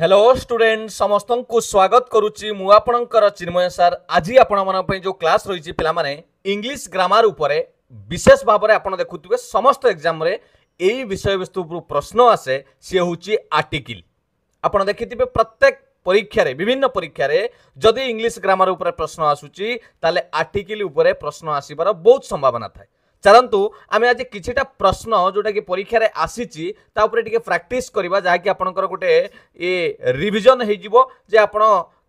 Hello student समस्त को स्वागत करुच्ची मु आपणकर चिन्मय सर आज आपण जो क्लास रही पिला माने इंग्लिश ग्रामर उपरे विशेष भाव में आपण देखुथिबे समस्त एग्जाम रे एई विषय वस्तु प्रश्न आसे सी होची आर्टिकल आपण देखिथिबे प्रत्येक परीक्षा रे विभिन्न परीक्षा रे जदि इंग्लिश ग्रामर उपरे प्रश्न आसुची ताले आर्टिकल उपरे प्रश्न आसीबार बहुत संभावना थाए। चलतु आम आज किछिटा प्रश्न जोटा कि परीक्षा रे आसीची ता उपरे टिके प्रैक्टिस करबा जहा कि आपनकर गोटे ए रिवीजन हे जिवो जे आपण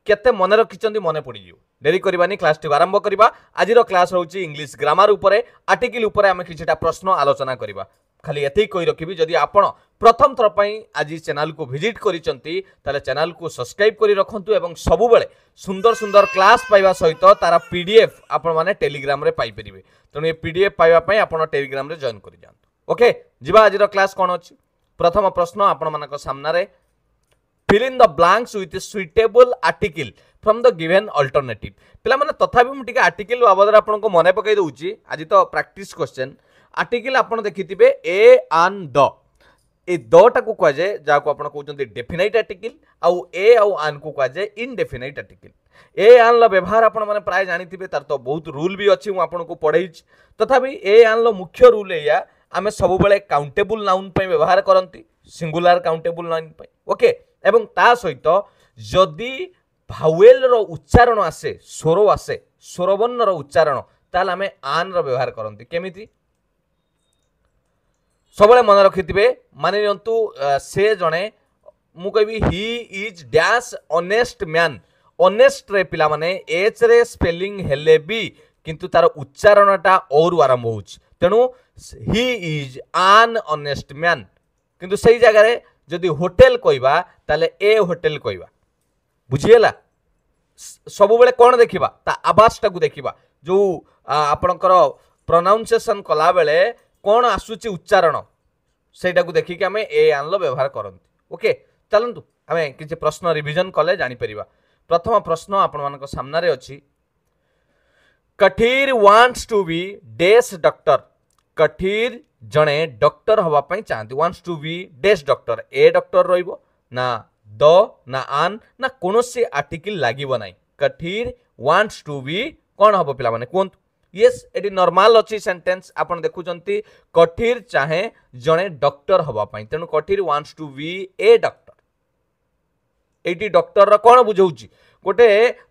केते मन रखिचंदी मने पड़ी जिवो। देरी करबानी क्लास टी आरंभ करबा। आज रो क्लास रहउची इंग्लिश ग्रामर उपरे आर्टिकल उपरे आम किछिटा प्रश्न आलोचना करबा। खाली एथि कहि रखिबी जदि आपण प्रथम थर पई आज चैनल को विजिट करिसंती ताले चैनल को सब्सक्राइब करि रखंतु एवं सबु बेले सुंदर सुंदर क्लास पाइबा सहित तारा पीडीएफ आपण माने टेलीग्राम रे पाई परिबे। तेणु ये पीडीएफ पाइबा पई आपण टेलीग्राम रे जॉइन करि जांतु। ओके जिबा आज रो क्लास कोन अछि। प्रथम प्रश्न आपण मानक सामना रे fill in the blanks with suitable article from the given alternative। पिला माने तथापि मु टिके आर्टिकल बाबद आपण को मने पकई दउची। आज तो प्रैक्टिस क्वेश्चन आर्टिकल आपण देखिथिबे a and the a the टा को कह जाए जाको आपण कहउचंती डेफिनाइट आर्टिकल आउ ए आउ आन को कह जाए इनडेफिनाइट आर्टिकल। ए आन लो व्यवहार आपण माने प्राय जानिथिबे तार तो बहुत रूल भी अछि मु आपण को पढैछि। तथापि ए आन लो मुख्य रूल एया आमे सब बेले काउंटेबल नाउन पे व्यवहार करंती सिंगुलर काउंटेबल नाउन पे। ओके एवं ता सहित जदि भावेल रो उच्चारण आसे स्वर आसे स्वरवर्ण रो उच्चारण ताल आमे आन रो व्यवहार करंती केमिति सबले मन रखिथिबे। मानि नियंतु से जणे मु कहबी he is dash honest man. Honest रे पिला माने एच रे स्पेलिंग हेले भी किंतु तार उच्चारणटा और आरंभ होउछ। तेनु he is an honest man किंतु सही जगह रे जदि होटल कहबा ताले ए होटल कहबा बुझिएला। सब बेले कोन देखिबा ता आवाज टाकू देखिबा जो आपनकर प्रोनाउंसिएशन कला बेले कोन आसुची उच्चारण सेटा को देखि के हमें ए आनलो व्यवहार करंती। ओके चलंतु हमें किछि प्रश्न रिवीजन कले जानि परिबा। प्रथम प्रश्न आपण मानक सामना रे अछि Kathir wants to be dash doctor. Kathir जणे डॉक्टर हवा पई चाहती wants to be dash doctor a doctor रहिबो ना द ना आन ना कोनोसी आर्टिकल लागिबो नाही। कठीर वांट्स टू बी कोन हबो पिला माने कोन यस एटी नॉर्मल अछि सेंटेंस आपण देखुचंती कठीर चाहे जणे डॉक्टर हवा पई तेनु Kathir wants to be a doctor. एटी डॉक्टर रा कोन बुझौची गोटे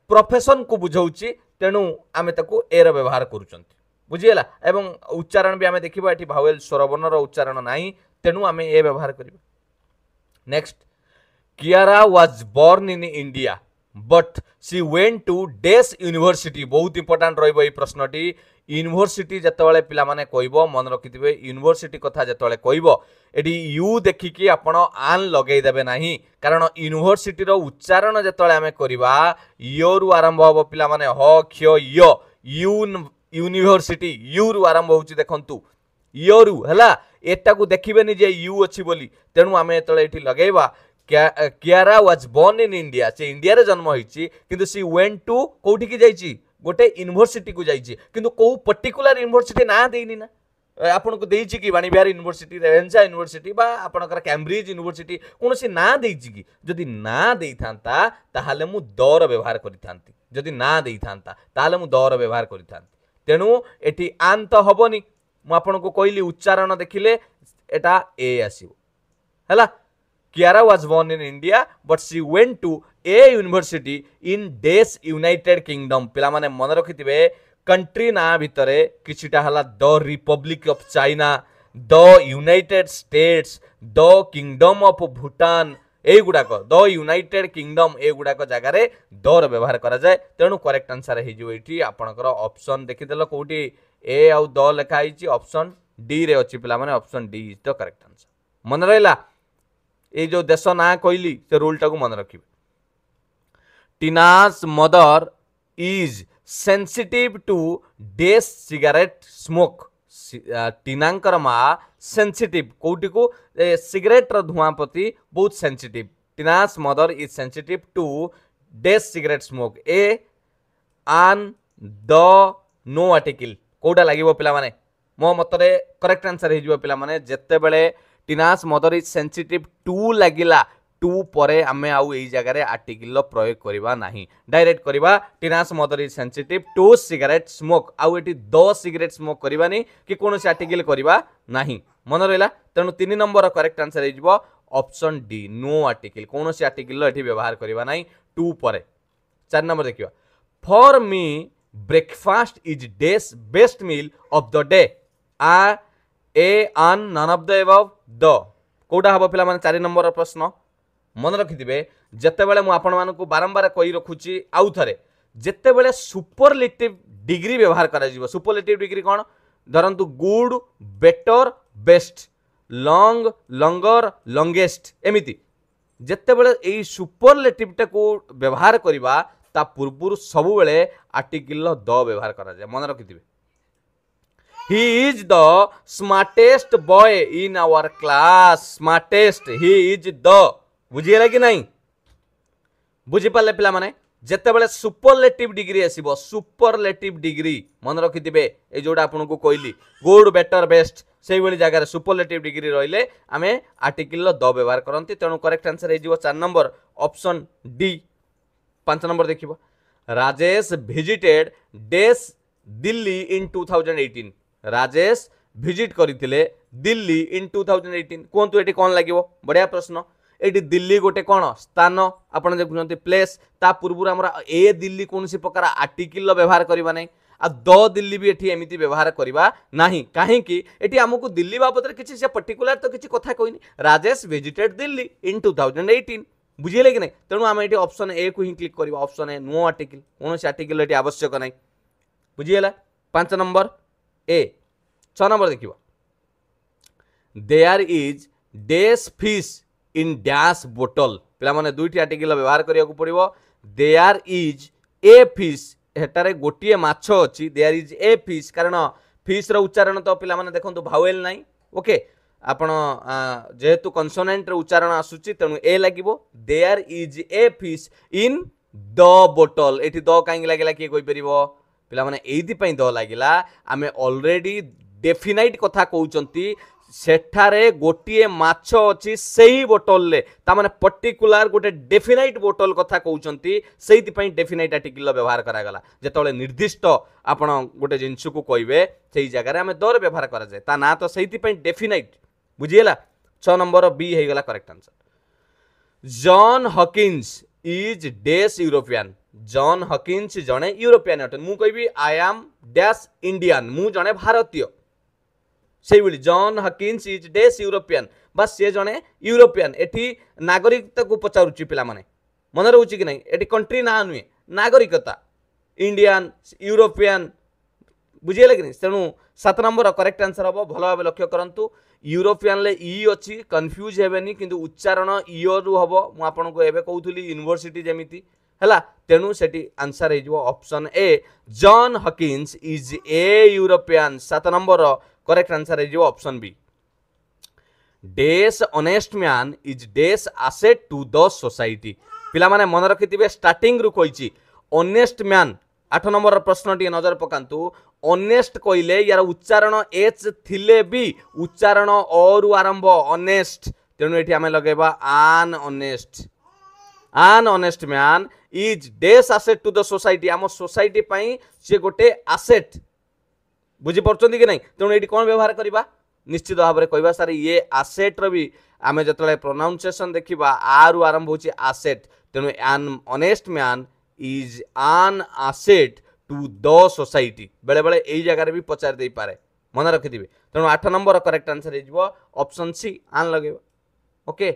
प्रोफेशन को बुझौची तेनु आमे ताको ए रा व्यवहार करूचंती बुझिएला। एवं उच्चारण भी आमे देखिबा एटी भावेल स्वरवर्ण रो उच्चारण नाही तेनु आमे ए व्यवहार करिबा। Next Kiara was born in India but she went to dash university. बहुत इंपोर्टेंट रहिबो ए प्रश्नटी। यूनिवर्सिटी जतबेले पिला माने कहइबो मन रखिथिबे यूनिवर्सिटी कथा जतबेले कहइबो एडी यू देखिकी आपण आन लगेई देबे नाही कारण यूनिवर्सिटी रो उच्चारण जतबेले आमे करिबा यो रु आरंभ होबो पिला माने ह क्ष य यूनिवर्सिटी यू रु आरंभ होउची देखंतु यो रु हला एटा को देखिबेनी जे यू अछि बोली तेनु आमे एतले एठी लगेइबा Kiara was born in India से इंडिया रे जन्म होईची किंतु सी वेंट टू कोठी की जाईची गोटे यूनिवर्सिटी को जाईची किंतु को पर्टिकुलर यूनिवर्सिटी ना देइनी ना आपन को देईची कि वाणिविहार यूनिवर्सिटी रेवेन्सा यूनिवर्सिटी बा आपनकर कैम्ब्रिज यूनिवर्सिटी कोनोसी ना देईची कि जदि ना देई थांता ताहाले मु दर व्यवहार करि थांती जदि ना देई थांता ताहाले मु दर व्यवहार करि थांती। तेनु एठी आन तो हबनी मु आपन को कहली उच्चारण देखिले एटा ए आसीबो हला। Kiara was born in India but she went to a university in Dash United Kingdom। पिला माने मन रखिथिबे कंट्री ना भितरे किछिटा हला the republic of China the United States the kingdom of Bhutan ए गुडाक द यूनाइटेड किंगडम ए गुडाक जगह रे दर व्यवहार करा जाय। तेनु करेक्ट आंसर हे जो एठी आपनकर ऑप्शन देखिदेलो कोठी ए आउ द लिखा आइची ऑप्शन डी रे अछि पिला माने option D is the correct answer. मन रहला ये जो देश ना कहली से रूल टाको मन रखिबे। Tina's mother is sensitive to dash cigarette smoke. टीनांकर मा सेंसिटिव कोठी को सिगरेट रो धुआं प्रति बहुत sensitive. Tina's mother is sensitive to dash cigarette smoke a an the no article कोडा लागिबो पिला माने मो मतरे करेक्ट आंसर हे जिवो पिला माने जत्ते बेले Tina's mother is sensitive to लगिला टू परे आमे आउ एई जगह रे आर्टिकल प्रयोग करबा नाही डायरेक्ट करबा Tina's mother is sensitive to cigarette smoke आउ एटी 2 सिगरेट स्मोक करबानी कि कोनोसी आर्टिकल करबा नाही मन रहला तेणु 3 नंबर करेक्ट आंसर हो ऑप्शन डी नो आर्टिकल कोनोसी आर्टिकल एठी व्यवहार करबा नाही टू परे 4 नंबर देखिबा for me breakfast is dash best meal of the day आ a an none of the above द कोडा हबो पिला माने 4 नंबर प्रश्न मन रखिथिबे जेतेबेले मु आपण मानकु बारंबार कहि रखुची आउ थरे जेतेबेले सुपरलेटिव डिग्री व्यवहार करा जिवो सुपरलेटिव डिग्री कोन धरंतु good better best long longer longest एमिति जेतेबेले एई सुपरलेटिव टाको व्यवहार करबा ता पूर्वरु सबु बेले आर्टिकल द व्यवहार करा जाय मन रखिथिबे He is the smartest boy in our class. Smartest. He is the. बुझीगला कि नहीं बुझी पाले पिला माने जेतेबेले सुपरलेटिव डिग्री आसीबो सुपरलेटिव डिग्री मन रखिथिबे ए जोडा आपन को कहली गुड बेटर बेस्ट सेही वाली जगह रे सुपरलेटिव डिग्री रहिले आमे आर्टिकल द व्यवहार करंती तेणु करेक्ट आंसर हे जिवो 4 नंबर ऑप्शन डी 5 नंबर देखिबो Rajesh visited dash Delhi in 2018 Rajesh visit करथिले दिल्ली इन 2018 कोंतु एटी कोन लागिवो बढ़िया प्रश्न एटी दिल्ली गोटे कोन स्थान आपण देखुनते प्लेस ता पूर्व हमरा ए दिल्ली कोनसी प्रकार आर्टिकल व्यवहार करबा नै आ द दिल्ली भी एठी एमिति व्यवहार करबा नाही काहे कि एठी हमकु दिल्ली बाबत रे किछि से पर्टिकुलर तो किछि कथा कोइनी राजेश विजिटेड दिल्ली इन 2018 बुझिले कि नै तेणु हम एठी ऑप्शन ए को ही क्लिक करबा ऑप्शन ए नो आर्टिकल कोनसी आर्टिकल एठी आवश्यक नै बुझिला 5 नंबर ए 6 नंबर देखिबा there is dash fish in dash बोतल पिला माने दुईटी आर्टिकल व्यवहार करिया को पड़िबो देयर इज ए फिश हेटारे गोटिए माछ अछि देयर इज ए फिश कारण फिश रो उच्चारण तो पिला माने देखंतु भावेल नाही ओके आपण जेहेतु कन्सोनेंट रो उच्चारण आसुची तेनु ए लागिबो there is a fish in the बोतल एठी द काई लागिला की कोइ परिबो पिला माने एइदि पई द लागिला आमे ऑलरेडी डेफिनाइट कथा कहउचंती सेठारे गोटिए माछ अछि सेही बोतल ले ता माने पर्टिकुलर गोटे डेफिनाइट बोतल कथा कहउचंती सेहिति पई डेफिनाइट आर्टिकल व्यवहार करा गला जेतले निर्दिष्ट आपण गोटे जिंस को कहबे सेही जगह रे हमें दर व्यवहार करा जाय ता ना तो सेहिति पई डेफिनाइट बुझियला 6 नंबर बी हे गला correct answer John Hawkins is dash European John Hawkins जने यूरोपियन अटन मु कहबी आई एम डैश इंडियन मु जने भारतीय सेही बोली John Hawkins is dash European बस से जने यूरोपियन एठी नागरिकता को पचारुची पिला माने मन रहउची कि नै एठी कंट्री ना नुए नागरिकता इंडियन यूरोपियन बुझिले कि नै तेणु 7 नंबर करेक्ट आंसर हबो भलो भाबे लक्ष्य करंतु यूरोपियन ले ई अछि कंफ्यूज हेबेनी किंतु उच्चारण इयो रु हबो मु आपन को एबे कहउथली यूनिवर्सिटी जेमिति हला तेणु सेठी आंसर हे जो option A John Hawkins is a European 7 number correct answer है जो option B dash honest man is dash asset to the society पिला माने मन रखिथिबे स्टार्टिंग रु कहिची ऑनेस्ट मैन 8 नंबर प्रश्न टी नजर पकांतु ऑनेस्ट कइले यार उच्चारण एच थिले भी उच्चारण ओ रु आरंभ ऑनेस्ट तेणु एठी हमें लगेबा an honest man is dash asset to the society आम सोसाइटी पई से गोटे एसेट बुझी पड़छन्ती कि नहीं तेणु ये कौन व्यवहार करवा निश्चित भाव में कहवा सार ये आसेट री आम जो प्रोनाउंसिएशन देखा आरु आरंभ हो आसेट तेणु N honest man is an asset to the society बेले बेले यही जगह भी पचार दे पारे मन रखिथे तेणु 8 नंबर करेक्ट आंसर हो ऑप्शन सी आन लगे okay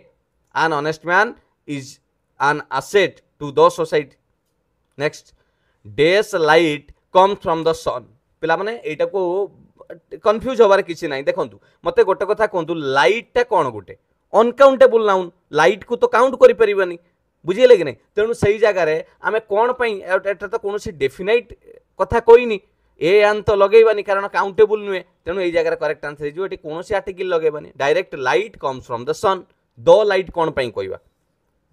an honest man is an asset to the society next dash light comes from the sun पिला माने एटा को कंफ्यूज होबार किछि नाही देखंतु मते गोटे कथा कहंतु लाइट टा कोन गोटे अनकाउंटेबल नाउन लाइट को तो काउंट करि परिबानी बुझिले कि नहीं तेणु सही जगह रे आमे कोन पई एटा तो कोनोसी डेफिनाइट कथा कोइनी ए आन तो लगेबानी कारण काउंटेबल नुए तेणु एई जगह करेक्ट आंसर जो एटी कोनोसी आर्टिकल लगेबानी direct light comes from the sun the light कोन पई कहबा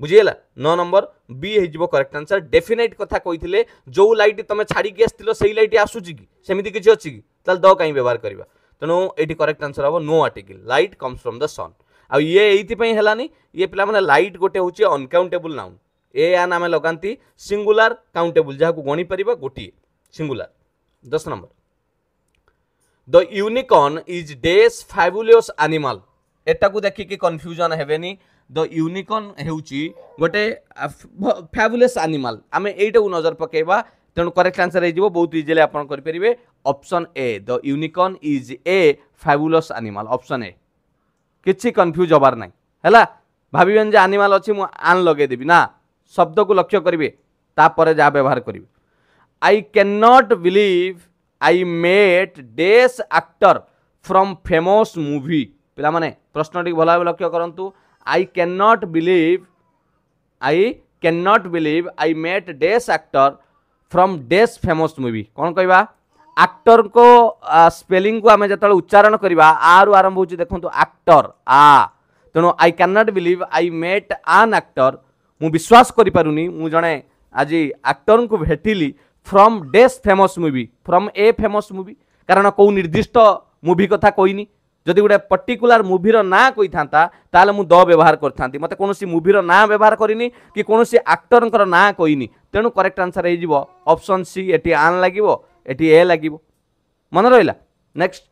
बुझिला 9 नंबर बी हेजिबो करेक्ट आंसर डेफिनाइट कथा कहिथिले जो लाइट तमे छाड़ी के आस्तिलो सेही लाइट आसुची कि सेमिति किछि अछि कि तल द काई व्यवहार करबा तेणु एटी करेक्ट आंसर हबो no article light comes from the sun आ ये एइथिपई हेलानी ये पिला माने लाइट गोटे होची अनकाउंटेबल नाउन ए आन आमे लगांती सिंगुलर काउंटेबल जहा को गणी परिबा गोटी singular 10 number the unicorn is dash fabulous animal एटा को देखि कि कंफ्यूजन हेबेनी द यूनिकॉर्न हेउची गोटे फैबुलस एनिमल आमे एटा को नजर पकेबा तेणु करेक्ट आंसर हो बहुत इजिली आप करेंगे option A the unicorn is a fabulous animal option A किछि कंफ्यूज हबार नहीं हैला भाबिबेन जे एनिमल अछि मु आन लगे देबी ना शब्द को लक्ष्य करिवे तापर जा व्यवहार करिवे I can not believe I met dash actor from famous movie पिला माने प्रश्न टी भला लक्ष्य करंतु I can not believe I met dash actor from dash famous movie कौन कहवा एक्टर को स्पेलिंग को आम जो उच्चारण करवा आरु आरंभ हो देखो एक्टर आ तेणु I can not believe I met an actor मु विश्वास करि पारुनी मु जणे आज एक्टर को भेटिली from dash famous movie from a famous movie कारण कौ निर्दिष्ट मूवी कथा कहनी जदि गोटे पर्टिकुलर मूवीर ना कही था ताले मु द व्यवहार करथांती मते कोनोसी मूवीर ना व्यवहार करिनी कि कोनोसी एक्टरंकर ना कहनी तेणु करेक्ट आंसर हो ऑप्शन सी एटी आन लागिवो एटी ए लागिवो मन रहिला next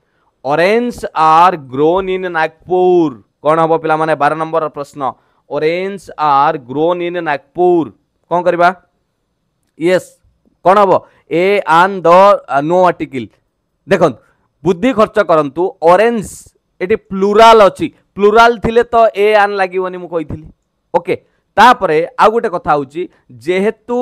orange are grown in Nagpur कौन हम पिला माने 12 नंबर प्रश्न orange are grown in Nagpur कौन करबा यस कौन हम ए आन द नो आर्टिकल देखो बुद्धि खर्च करंतु ऑरेंज एटी प्लुराल अछि प्लुराल थिले तो ए आन लागिवनी मु कहिथिली ओके तापरे आ गोटे कथा होची जेहेतु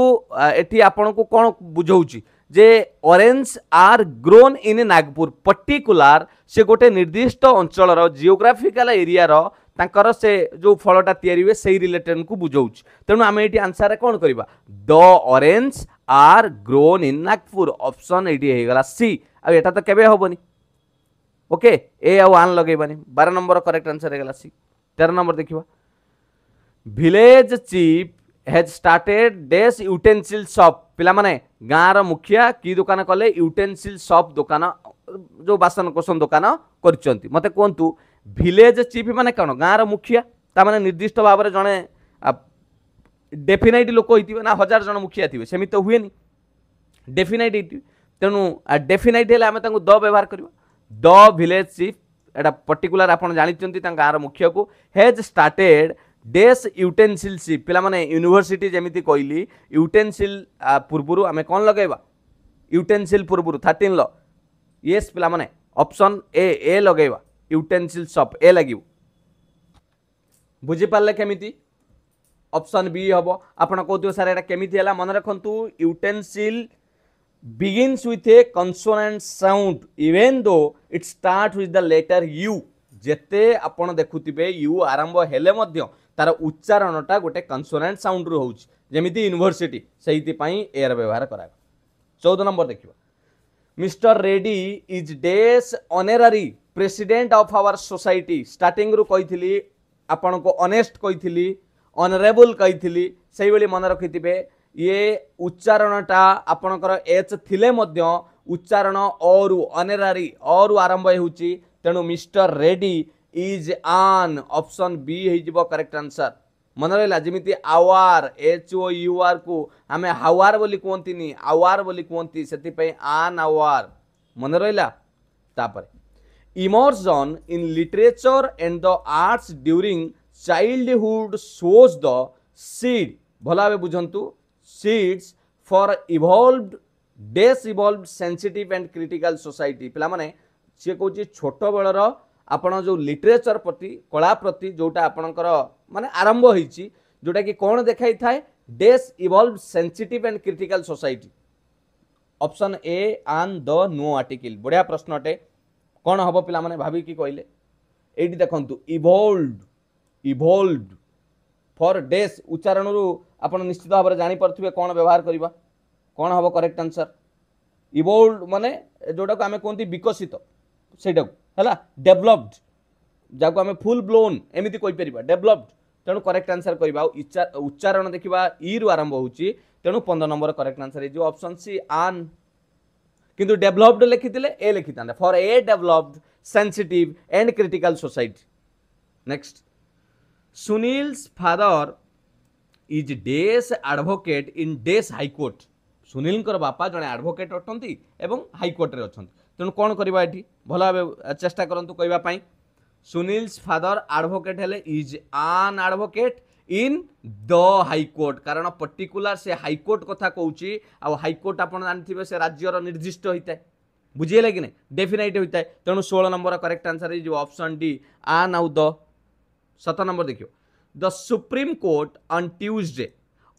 एटी आपण को कोन बुझौची जे orange are grown in Nagpur particular से गोटे निर्दिष्ट अंचल जियोग्राफिकल एरिया रो तांकर से जो फलटा तयारी हुए से रिलेटेड को बुझौची तेणु आम ये आंसर कौन करवा the orange are grown in Nagpur option ये होगा सी आ एटा तो केबे होबनी ओके ए आन लगेबानी 12 नंबर करेक्ट आंसर होगा सी 13 नंबर देखिबा village chief has started dash utensil shop पिला माने गाँव मुखिया की दुकान कले यूटेंसिल शॉप दुकान जो बासन कोसन दुकान करचंती मते कोंतु विलेज चीफ माने कौन गाँव मुखिया ता माने निर्दिष्ट भाव में जड़े डेफिनाइट लोक होइतिबे ना 1000 जन मुखिया थिबे सेमित तो हुएनी डेफिनाइट होइतिबे तेणु डेफिनाइट हेले आमे तांको द व्यवहार करबा द विलेज चीफ एटा पर्टिकुलर आपण जानिचंती ता गाँव मुखिया को has started dash utensil ship पिला माने यूनिवर्सिटी जेमिति कहली यूटेंसिल पूर्वरु आमे कोन लगेबा यूटेंसिल पूर्वरु 13 ल यस पिला माने ऑप्शन ए लगेबा यूटेंसिल शॉप ए लागिवो बुझी पारले केमिति ऑप्शन बी हबो आपण कहतो सर एटा केमिति हला मन रखंतु utensil begins with a consonant sound even though it starts with the letter u जेते आपण देखुतिबे u आरंभ हेले मध्य तार उच्चारणटा गोटे कन्सोनेंट साउंड रु होउची जेमिति यूनिवर्सिटी सेहिति पई एर व्यवहार करा 14 नंबर देखिबा mister Reddy is dash honorary president of our society starting रु कहिथिली आपण को ऑनेस्ट कहिथिली ऑनरेबल कहिथिली सेहि बेली मन रखिथिबे ये उच्चारणटा आपणकर एच थिले मध्य उच्चारण और ऑनररी और आरंभ होउची तेणु मिस्टर रेड्डी इज आन ऑप्शन बी हो करेक्ट आंसर मन रहा जमी आवार एच ओ यू आर को आम हावार बोली कहती आवार बोली कहती से आन आवार मन रहा तापर immersion in literature and the arts during childhood shows the seed भला बुझंतु seeds for evolved dash evolved sensitive and critical society पिला माने सी कहूँ छोट बेलर आपण जो लिटरेचर प्रति कला प्रति जोटा आपणकर माने आरंभ होईची जोटा कि कौन देखाई थाए dash evolved sensitive and critical society option A an the no article बढ़िया प्रश्न अटे कौन हम पिला माने भाभी की कहले एटी देखंतु इवॉल्व्ड फॉर डेस उच्चारण रु आपण निश्चित भाव में जानी पारथिबे कौन व्यवहार करबा कौन हम करेक्ट आंसर इवॉल्व्ड माने जोटा को आमे कोनती विकसित सेटा है डेभलप्ड जाको आम फुल ब्लोन एमती कहीपर डेभलप्ड तेणु करेक्ट आंसर करवा उच्चारण देखा ई रु आरंभ होची तेणु 15 नंबर करेक्ट आंसर है ऑप्शन सी आन किंतु डेभलप्ड लिखिते ए लिखि था for a developed sensitive and critical society next Sunil's father is the advocate in the high court. Sunil बापा जड़े एडवोकेट अटंती एवं हाईकोर्ट रे अछंती। तेणु कौन करवा ये भल भाव चेष्टा करंतु कहवाई। सुनील्स फादर एडवोकेट हेले इज आन एडवोकेट इन द हाईकोर्ट, कारण पर्टिकुलर से हाईकोर्ट कथा कहूँ। आ हाईकोर्ट आप जानते से राज्यर निर्दिष्ट होता है, बुझीगले कि नहीं, डेफिनाइट होता है। तेणु 16 number correct answer is option D आन आउ द। 17 नंबर देखियो, the supreme court on Tuesday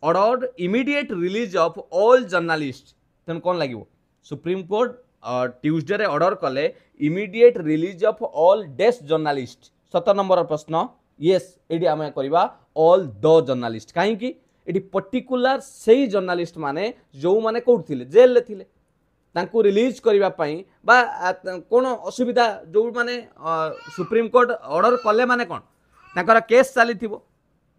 ordered immediate release of all journalist. तेणु कौन लगे, सुप्रीम कोर्ट ट्यूसडे रे ऑर्डर कले immediate release of all desk journalist. 17 number प्रश्न, येस ये आम करवा ऑल द जर्नलिस्ट। कहीं ये पर्टिकुलर से जर्नलिस्ट माने जो माने कौट थे जेल ले थिले तांको रिलीज करने बा कौन असुविधा जो माने सुप्रीम कोर्ट ऑर्डर कले माने कौन तांकर केस चली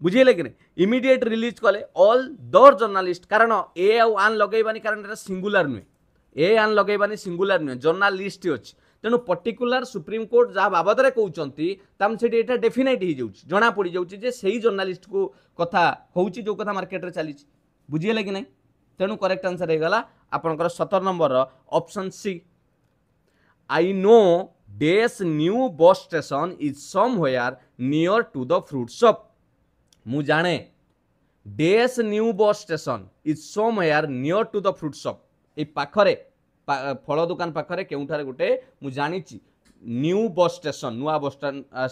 बुझीगले कि नहीं, इमीडिएट रिलीज कले ऑल द जर्नलिस्ट। कारण ए आउ आन लगेबानी, कारण ये सिंगुलर नुहे, ए आन लगेबानी सिंगुलर नुहे, जर्नलिस्ट अच्छी। तेणु पर्टिकुलर सुप्रीम कोर्ट जहाँ बाबद में कहते ये डेफिनाइट हो जना पड़ जाऊँगी से जर्नलिस्ट को कथा हूँ जो कथा मार्केट में चली। बुझीगले कि नहीं, तेणु करेक्ट आंसर होगा आपंकर 17 number option C. I know the new bus station is somewhere near to the fruit shop. मु जाने the new bus station is somewhere near to the fruit shop. ये पाखरे फल दुकान पाखरे केउठारे गोटे मु जानी न्यू बस स्टेशन, नुआ बस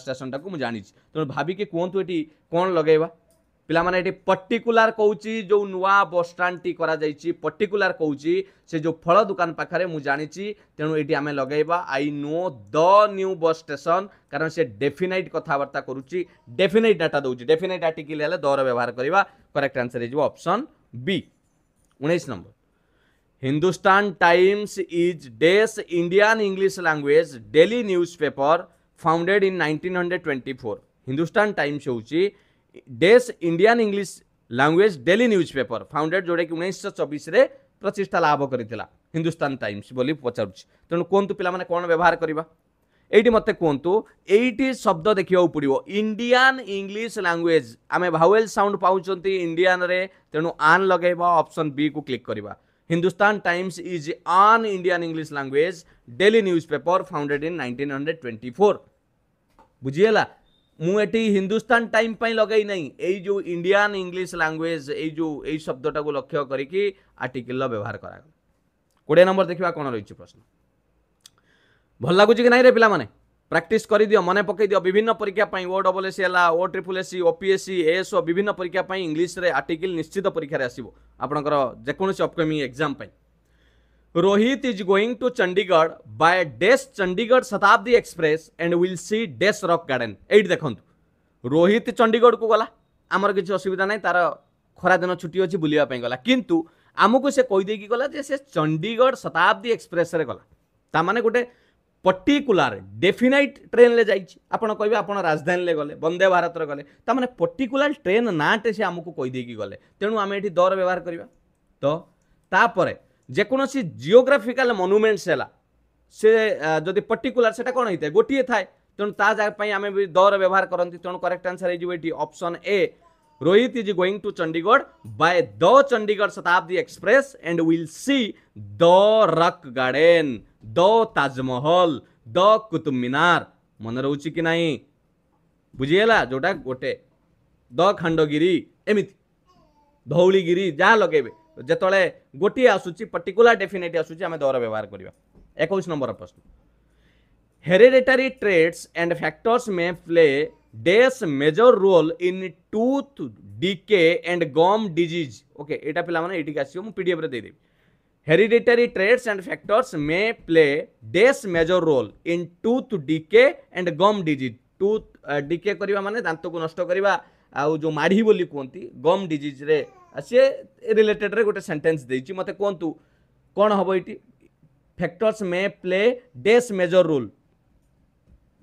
स्टेशन टाक जानी। तेणु भाविकी कहतु ये कौन लगेगा पिला माने ये पर्टिकुलर कहूँ जो नुआ बस स्टाण्ड टी करा जाइछि, पर्टिकुलर कहूँ से जो फल दुकान पाखरे मु जानी। तेणु ये आम लगेगा I know the new bus station, कारण से डेफिनाइट कथबार्ता करुच्ची, डेफिनाइट डाटा दौर, डेफिनाइट आर्टिकल हेले दर व्यवहार करवा। करेक्ट आंसर हो option B. 19 number, Hindustan Times is the Indian English language daily newspaper founded in 1924। Hindustan Times होची the Indian English language daily newspaper founded जोड़े कि 1924 रे प्रतिष्ठा लाभ करथिला हिंदुस्तान टाइम्स बोली पचारुछि। तेणु कहतु पिला माने कोन व्यवहार करबा एठी मते कहतु। एठी शब्द देखियो पड़िबो इंडियन इंग्लिश लैंग्वेज, आमे भावेल साउंड पाउचंती इंडियन रे, तेणु आन लगेबा ऑप्शन बी को क्लिक करबा। हिंदुस्तान टाइम्स इज आन Indian English language daily newspaper founded in 1924। बुझीगला, मुझे हिंदुस्तान टाइम पर लगे नहीं, यही जो इंडियन इंग्लिश लैंग्वेज यही शब्दटा को लक्ष्य करके आर्टिकल व्यवहार करा। 20 नंबर देखा कौन रही प्रश्न, भल लगुच कि नहीं रे पिला माने प्रैक्टिस कर दियो, मन पकई दियो। विभिन्न परीक्षा O double S O triple S OPSC ASO विभिन्न परीक्षा इंग्लिश रे आर्टिकल निश्चित परीक्षा आसो आपंकर जेकोसी upcoming exam. Rohit is going to Chandigarh by the Chandigarh Shatabdi express and will see the rock garden. ये देखो रोहित चंडीगढ़ को गला, आमर किसी असुविधा नहीं, तार खरा दिन छुट्टी अच्छी बुलावाई गला, किंतु आमको से कहीदे गला जे से चंडीगढ़ शताब्दी एक्सप्रेस रे गला। तामाने गोटे पर्टिकुलर डेफिनाइट ट्रेन ले जाइए, आपड़ कहे आप राजधानी ले गले, वंदे भारत रे गले, तामाने पर्टिकुलर ट्रेन नाटे से आमको कहीदे गले। तेणु आम ये दर व्यवहार करवा। तो तापर जेकोसी जियोग्राफिकल मनुमेंट्स है से जदि पर्टिकुलर से कौन होता है गोटे थाए, तेणु ता जगह आम भी दर व्यवहार करती। तेणु करेक्ट आंसर ये option A. Rohit is going to Chandigarh by the Chandigarh Shatabdi express and will see the rock garden, the Taj Mahal, the Qutub Minar. मन रोचे कि नहीं, बुझीगला, जोटा गोटे द खंडगिरी एमती धौलीगिरी जहाँ लगेबे जिते गोटे आसूची पर्टिकुलर डेफिनेट आसूची आम दर व्यवहार करवा। 21 नंबर प्रश्न, hereditary traits and factors may play dash major role in tooth decay and gum disease. Okay, एटा पिला माने एटिक आसीयो, मु पीडीएफ रे दे देबी। Hereditary traits and factors may play dash major role in tooth decay and gum disease. Tooth decay करबा माने दांत को नष्ट करबा, आ जो माढ़ी बोली कहती गम डिजीज रे सी रिलेटेड रे गोटे सेंटेंस देछि, मते कहतु कौन हम ये factors may play dash major role,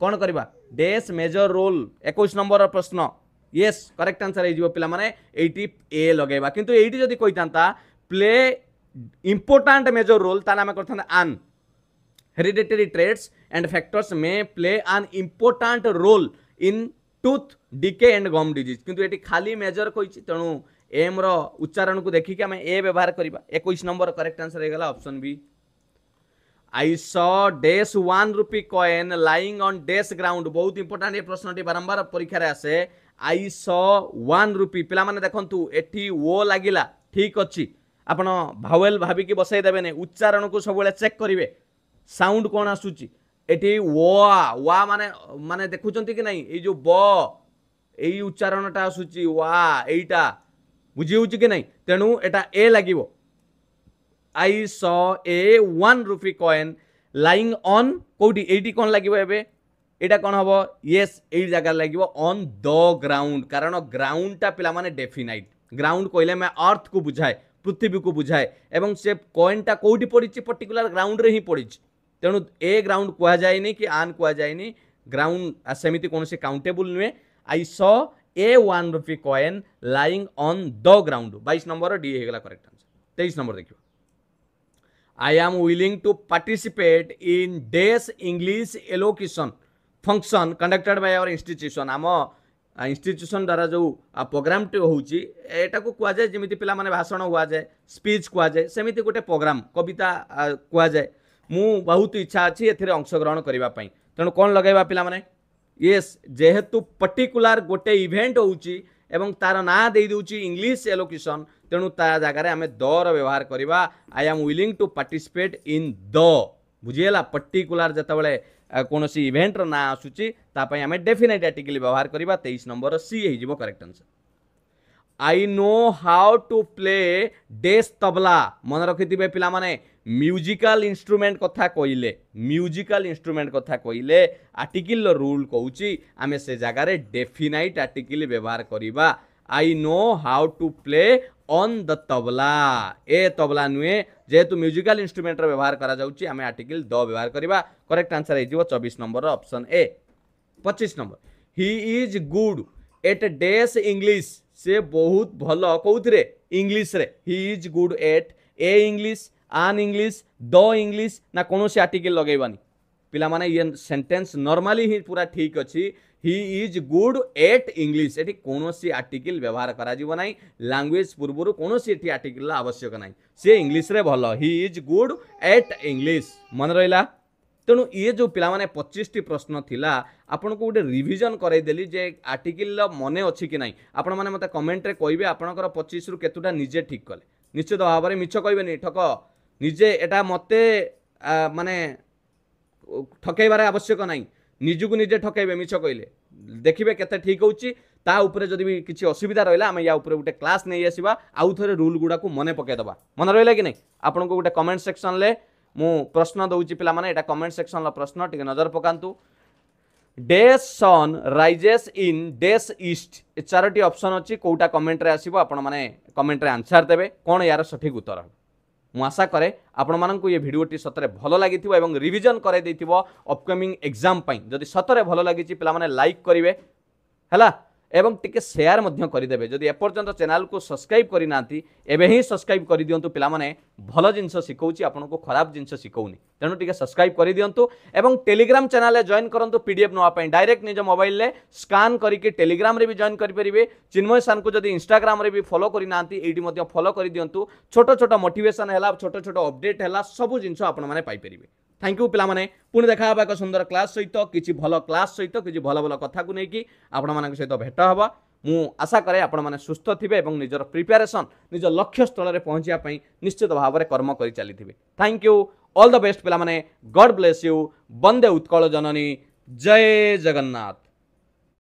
कौन करबा डेस मेजर रोल। 21 नंबर प्रश्न, येस करेक्ट आंसर हो पिला माने एटी ए लगेबा, किंतु एटी जदि कहितांता प्ले इंपोर्टेंट मेजर रोल ताना आम करथांता आन। Hereditary traits and factors may play an important role in tooth decay and gum disease किंतु एटी खाली मेजर कहिछि तेणु एम रो उच्चारण को देखिक आम ए व्यवहार करबा 21 नंबर करेक्ट आंसर हे गला option B I saw dash 1 rupee coin lying on dash ground बहुत इंपोर्टेंट ये प्रश्नटी बारंबार परीक्षा रे आसे आई सॉ 1 रुपी पिला माने देखंतु एठी ओ लागिला ठीक अछि आपण भावेल भाबी की बसाई देबे ने उच्चारण को सब चेक करिवे साउंड कोन आसुची एठी वा माने माने देखुचंती कि नहीं ए जो ब एई उच्चारणटा आसुची वा एईटा बुझी होची कि नहीं तेणु एटा ए लागिवो I saw a 1 rupee coin lying on कोडी एटी कोन लागिवो एबे एटा कोन हबो यस एई जगह लागिवो ऑन द ग्राउंड कारण ग्राउंडटा पिला माने डेफिनाइट ग्राउंड कहले मैं अर्थ को बुझाए पृथ्वी को बुझाए एवं से कॉइनटा कोडी पडिछि पर्टिकुलर ग्राउंड रे ही पडिछि तेणु ए ग्राउंड कुआ जायनी कि आन कुआ जायनी ग्राउंड सेमिति कोनसे काउंटेबल नुए I saw a 1 rupee coin lying on the ground 22 number D हेगला करेक्ट आंसर 23 नंबर देखियो I am willing to participate in dash English elocution function conducted by our institution आम इंस्टीट्यूशन द्वारा जो programme T होउची एटा को कुआ जाय जेमिति पिला माने भाषण हुआ जाय स्पीच कुआ जाय सेमिति गोटे प्रोग्राम कविता कुआ जाय मु बहुत इच्छा अछि एथिरे अंशग्रहण करिबा पई तेणु कोन लगाइबा पिला माने यस जेहेतु पर्टिकुलर गोटे इवेंट होउची एवं तार ना दे दूची इंग्लिश एलोकेशन तेणु ता जगह आम दर व्यवहार करवा I am willing to participate in the बुझीगला पर्टिकुलर जितेबाला कौन सी इवेंटर ना आसूची तापाई आम डेफिनेट आर्टिकल व्यवहार करवा 23 नंबर सी हो correct answer I know how to play the tabla मन रखिथिबे पिला माने म्यूजिकल इंस्ट्रूमेंट कथा कहले म्यूजिकल इंस्ट्रूमेंट कथा कहले आर्टिकल रूल कहूची आमे से जगह रे डेफिनाइट आर्टिकल व्यवहार करवा I know how to play on the tabla a tabla नुए जेहेतु म्यूजिकल इंस्ट्रूमेंट रो व्यवहार करा जाउची आमे आर्टिकल द व्यवहार करवा करेक्ट आंसर हे 24 number option A 25 number he is good at dash English से बहुत भलो कौथिरे इंग्लिश रे he is good at a English an English the English ना कौन से आर्टिकल लगेबानी पिला माने ये सेंटेंस नॉर्मली ही पूरा ठीक अछि ही is good eight English eighty कौन सी आर्टिकल व्यवहार करा जीव नाही लैंग्वेज पूर्वरु कौन सी एटी आर्टिकल आवश्यक नाही से इंग्लिश रे भलो ही इज गुड एट इंग्लिश मन रहिला तेणु ये जो पिला माने 25 टी प्रश्न थिला आपन को गोटे रिवीजन कराई देली जे आर्टिकल मने अछि कि नाही आपण माने मते कमेंट रे कहबे आपनकर 25 रु केतुटा निजे ठीक कले निश्चित भाव में मिछ कहबेनी ठक निजे एटा मते माने ठकैबार आवश्यक नाही निजुको निजे ठकैबे मिछ कहले देखिबे केते ठीक होउची ता ऊपर जदि भी किछि असुविधा रहला हम या ऊपर गोटे क्लास नै आसीबा आउ थरे रूल गुडा को मने पके दबा मन रहला कि नै आपन को गोटे कमेंट सेक्शन ले मु प्रश्न दउची पिला माने एटा कमेंट सेक्शन ला प्रश्न टिके नजर पकांतु dash sun rises in dash east ए चारोटी ऑप्शन अछि कोटा कमेंट रे आसीबो आपण माने कमेंट रे आंसर देबे कोन यार सठिक उत्तर मु आशा करे आपण माननकु ये भिडियोटी सतरे भलो लागिथिबो एवं रिवीजन करे देथिबो अपकमिंग एग्जाम पई जदि सतरे भलो लागिछि पिला माने लाइक करिवे हला एवं टिके शेयर मध्य करिदेबे जदि एपर्यंत चैनल को सब्सक्राइब करि नांती एबे ही सब्सक्राइब करि दियंतु पिला माने भलो जिंस सिखौछि आपन को खराब जिंस सिखौनी तेणु टिके सब्सक्राइब करि दियंतु एवं टेलीग्राम चैनल जॉइन करंतु पीडीएफ नवा पई डायरेक्ट निज मोबाइल ले स्कैन करिके टेलीग्राम रे भी जॉइन करि परिबे चिन्मय सान को जदि इंस्टाग्राम रे भी फॉलो करि नांती एडी मध्य फॉलो करि दियंतु छोटो छोटो मोटिवेशन हैला छोटो छोटो अपडेट हैला सब जिंस आपन माने पाई परिबे थैंक यू पिला माने पुणी देखा एक सुंदर क्लास सहित किसी भल क्लास सहित किसी भल भल कथा को लेकिन आपण मान सहित भेट हवा मु आशा करे आपण माने सुस्थ थिबे एवं निजर प्रिपरेशन निज लक्ष्य स्थल रे पहुंचिया पई निश्चित भाव में कर्म करि चली थिबे thank you all the best पिला माने गॉड ब्लेस यू वंदे उत्कल जननी जय जगन्नाथ।